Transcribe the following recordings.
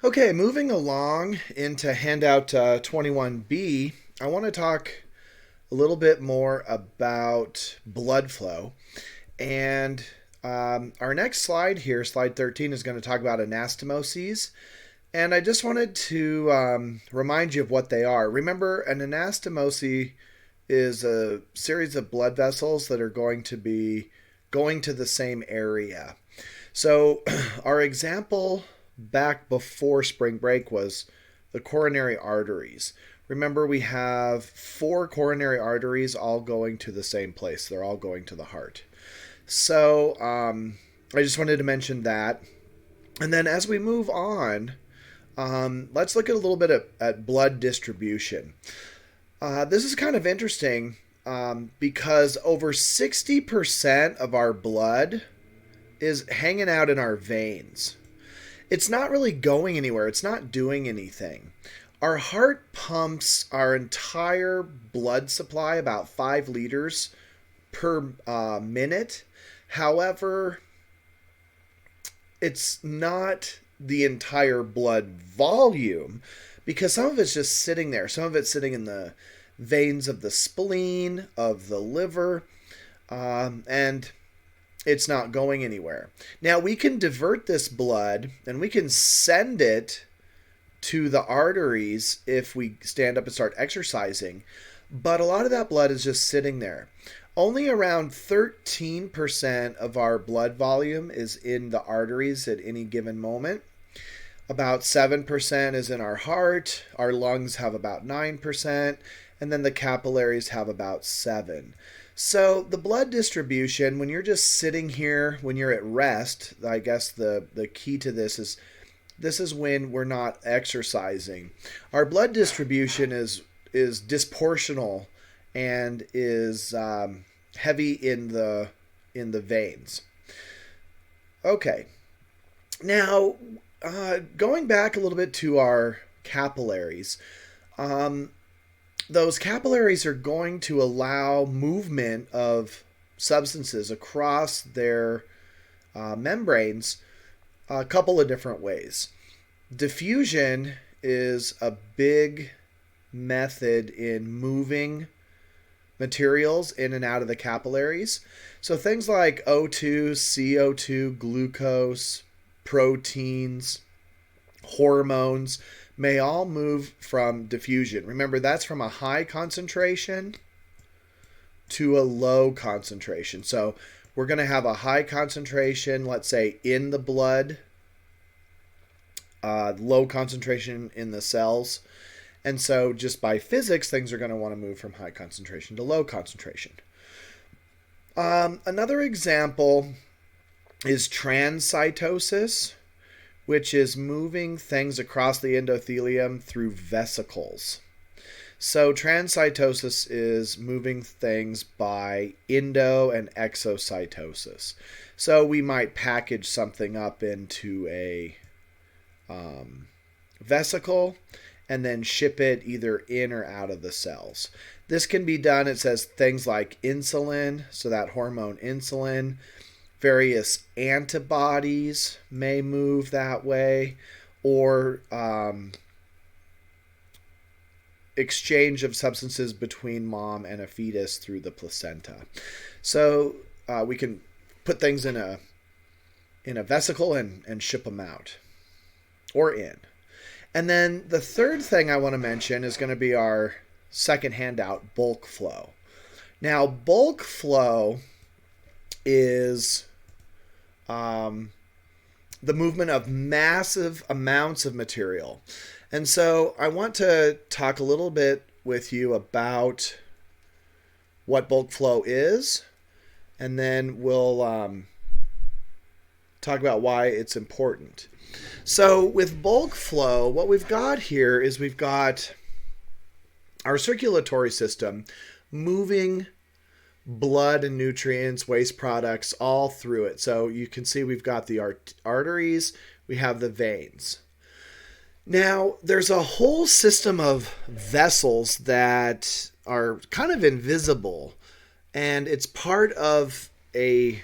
Okay, moving along into handout 21B, I want to talk a little bit more about blood flow. And our next slide here, slide 13, is going to talk about anastomoses. And I just wanted to remind you of what they are. Remember, an anastomose is a series of blood vessels that are going to be going to the same area. So, our example back before spring break was the coronary arteries. Remember, we have four coronary arteries all going to the same place, they're all going to the heart. So, I just wanted to mention that. And then as we move on, let's look at a little bit at blood distribution. This is kind of interesting because over 60% of our blood is hanging out in our veins. It's not really going anywhere, it's not doing anything. Our heart pumps our entire blood supply, about 5 liters per minute. However, it's not the entire blood volume because some of it's just sitting there. Some of it's sitting in the veins of the spleen, of the liver, and it's not going anywhere. Now, we can divert this blood and we can send it to the arteries if we stand up and start exercising, but a lot of that blood is just sitting there. Only around 13% of our blood volume is in the arteries at any given moment. About 7% is in our heart. Our lungs have about 9%, and then the capillaries have about 7%. So the blood distribution, when you're just sitting here, when you're at rest, I guess the key to this is when we're not exercising. Our blood distribution is disproportional and is heavy in the veins. Okay, now going back a little bit to our capillaries. Those capillaries are going to allow movement of substances across their membranes a couple of different ways. Diffusion is a big method in moving materials in and out of the capillaries. So things like O2, CO2, glucose, proteins, hormones may all move from diffusion. Remember, that's from a high concentration to a low concentration. So we're going to have a high concentration, let's say, in the blood, low concentration in the cells. And so just by physics, things are going to want to move from high concentration to low concentration. Another example is transcytosis, which is moving things across the endothelium through vesicles. So transcytosis is moving things by endo and exocytosis. So we might package something up into a vesicle and then ship it either in or out of the cells. This can be done, it says things like insulin, so that hormone insulin, various antibodies may move that way, or exchange of substances between mom and a fetus through the placenta. So we can put things in a vesicle and ship them out or in. And then the third thing I want to mention is going to be our second handout, bulk flow. Now, bulk flow is the movement of massive amounts of material. And so I want to talk a little bit with you about what bulk flow is, and then we'll talk about why it's important. So with bulk flow, what we've got here is we've got our circulatory system moving blood and nutrients, waste products all through it. So you can see we've got the arteries, we have the veins. Now, there's a whole system of vessels that are kind of invisible, and it's part of a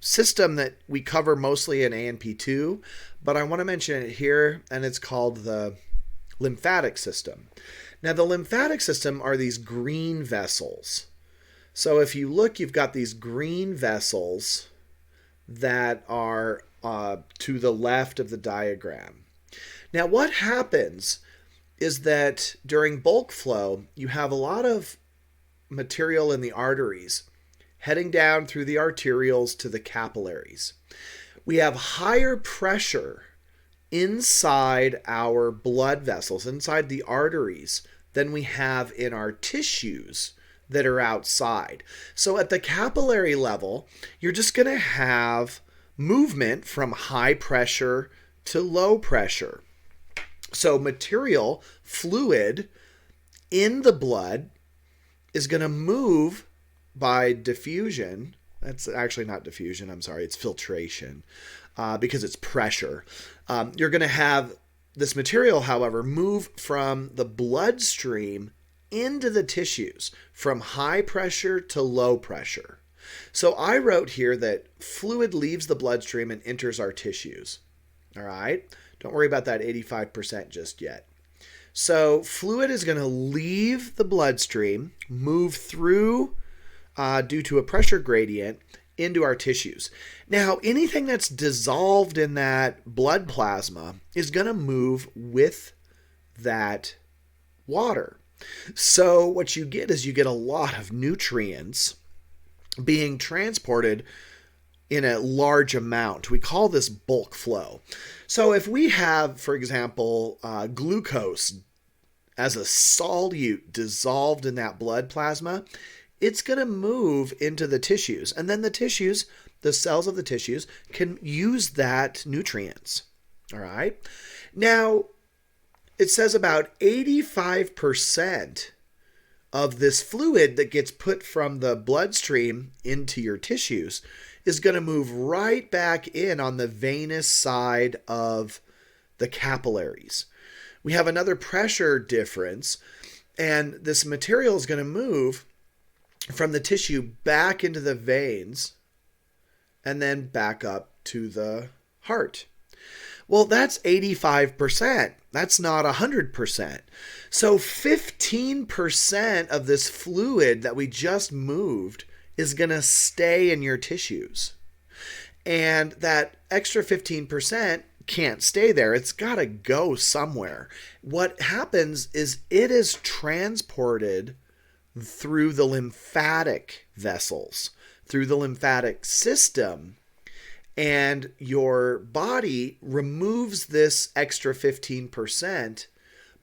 system that we cover mostly in A&P2, but I want to mention it here, and it's called the lymphatic system. Now, the lymphatic system are these green vessels. So if you look, you've got these green vessels that are to the left of the diagram. Now, what happens is that during bulk flow, you have a lot of material in the arteries heading down through the arterioles to the capillaries. We have higher pressure inside our blood vessels, inside the arteries, than we have in our tissues that are outside. So at the capillary level, you're just going to have movement from high pressure to low pressure. So material, fluid in the blood is going to move by diffusion. That's actually not diffusion, I'm sorry, it's filtration, because it's pressure. You're going to have this material, however, move from the bloodstream into the tissues, from high pressure to low pressure. So I wrote here that fluid leaves the bloodstream and enters our tissues. All right? Don't worry about that 85% just yet. So fluid is going to leave the bloodstream, move through due to a pressure gradient into our tissues. Now, anything that's dissolved in that blood plasma is going to move with that water. So what you get is you get a lot of nutrients being transported in a large amount. We call this bulk flow. So if we have, for example, glucose as a solute dissolved in that blood plasma, it's going to move into the tissues. And then the tissues, the cells of the tissues, can use that nutrients. All right? Now, it says about 85% of this fluid that gets put from the bloodstream into your tissues is going to move right back in on the venous side of the capillaries. We have another pressure difference, and this material is going to move from the tissue back into the veins and then back up to the heart. Well, that's 85%. That's not 100%. So 15% of this fluid that we just moved is going to stay in your tissues. And that extra 15% can't stay there. It's got to go somewhere. What happens is it is transported through the lymphatic vessels, through the lymphatic system, and your body removes this extra 15%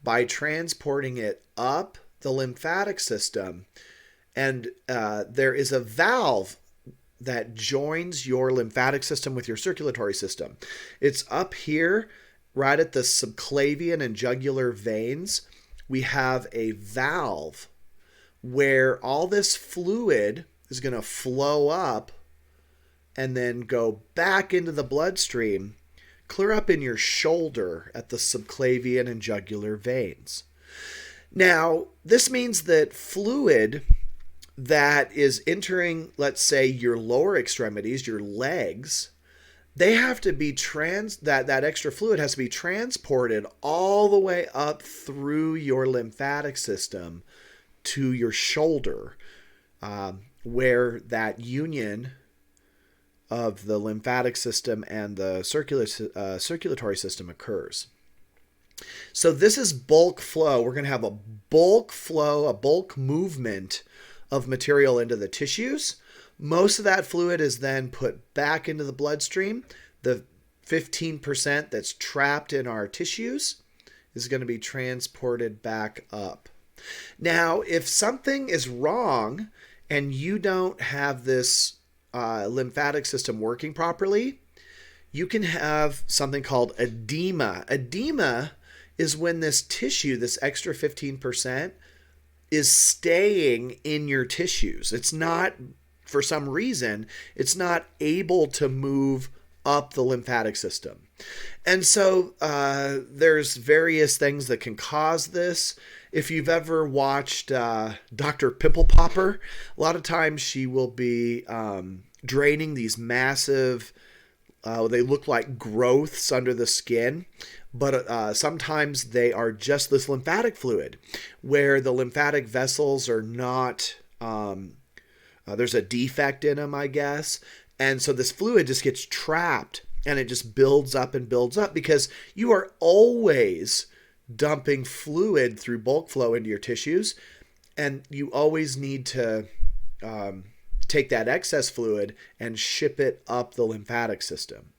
by transporting it up the lymphatic system. And there is a valve that joins your lymphatic system with your circulatory system. It's up here, right at the subclavian and jugular veins. We have a valve where all this fluid is going to flow up and then go back into the bloodstream, clear up in your shoulder at the subclavian and jugular veins. Now, this means that fluid that is entering, let's say, your lower extremities, your legs, they have to be that extra fluid has to be transported all the way up through your lymphatic system to your shoulder, where that union of the lymphatic system and the circulatory system occurs. So this is bulk flow. We're going to have a bulk flow, a bulk movement of material into the tissues. Most of that fluid is then put back into the bloodstream. The 15% that's trapped in our tissues is going to be transported back up. Now, if something is wrong and you don't have this lymphatic system working properly, you can have something called edema. Edema is when this tissue, this extra 15%, is staying in your tissues. It's not, for some reason, it's not able to move up the lymphatic system. And so there's various things that can cause this. If you've ever watched Dr. Pimple Popper, a lot of times she will be draining these massive They look like growths under the skin, but sometimes they are just this lymphatic fluid where the lymphatic vessels are not, there's a defect in them, I guess. And so this fluid just gets trapped and it just builds up and builds up because you are always dumping fluid through bulk flow into your tissues. And you always need to take that excess fluid and ship it up the lymphatic system.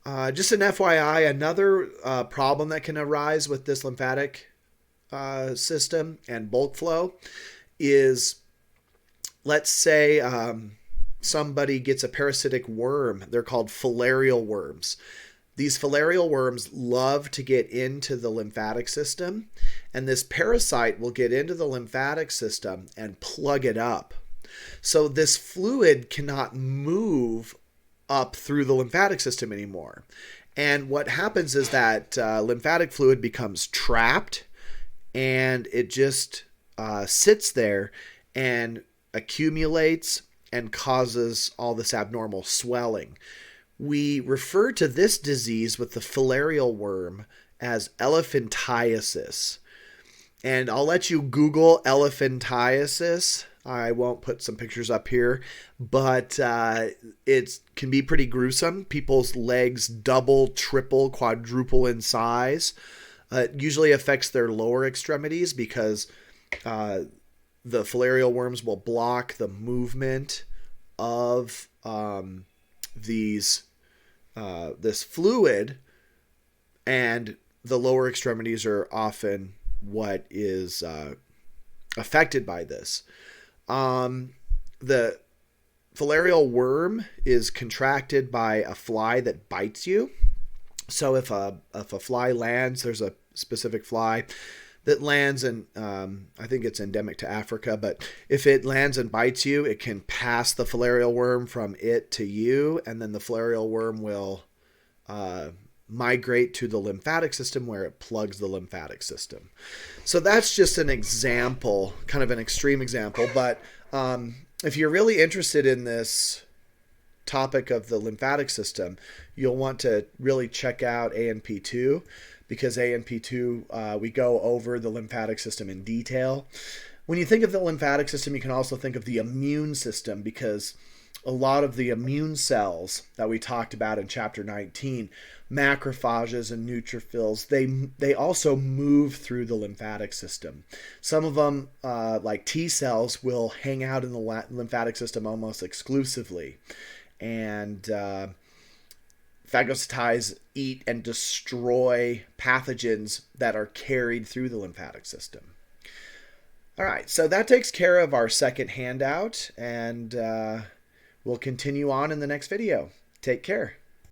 Just an FYI, another problem that can arise with this lymphatic system and bulk flow is, let's say somebody gets a parasitic worm. They're called filarial worms. These filarial worms love to get into the lymphatic system, and this parasite will get into the lymphatic system and plug it up. So this fluid cannot move up through the lymphatic system anymore. And what happens is that lymphatic fluid becomes trapped, and it just sits there and accumulates and causes all this abnormal swelling. We refer to this disease with the filarial worm as elephantiasis. And I'll let you Google elephantiasis. I won't put some pictures up here, but it can be pretty gruesome. People's legs double, triple, quadruple in size. It usually affects their lower extremities because the filarial worms will block the movement of this fluid, and the lower extremities are often what is affected by this. The filarial worm is contracted by a fly that bites you. So if a fly lands, there's a specific fly that lands, and I think it's endemic to Africa, but if it lands and bites you, it can pass the filarial worm from it to you, and then the filarial worm will migrate to the lymphatic system where it plugs the lymphatic system. So that's just an example, kind of an extreme example, but if you're really interested in this topic of the lymphatic system, you'll want to really check out ANP2, because ANP2, we go over the lymphatic system in detail. When you think of the lymphatic system, you can also think of the immune system, because a lot of the immune cells that we talked about in chapter 19, macrophages and neutrophils, they also move through the lymphatic system. Some of them, like T cells, will hang out in the lymphatic system almost exclusively. And phagocytize, eat, and destroy pathogens that are carried through the lymphatic system. All right, so that takes care of our second handout, and we'll continue on in the next video. Take care.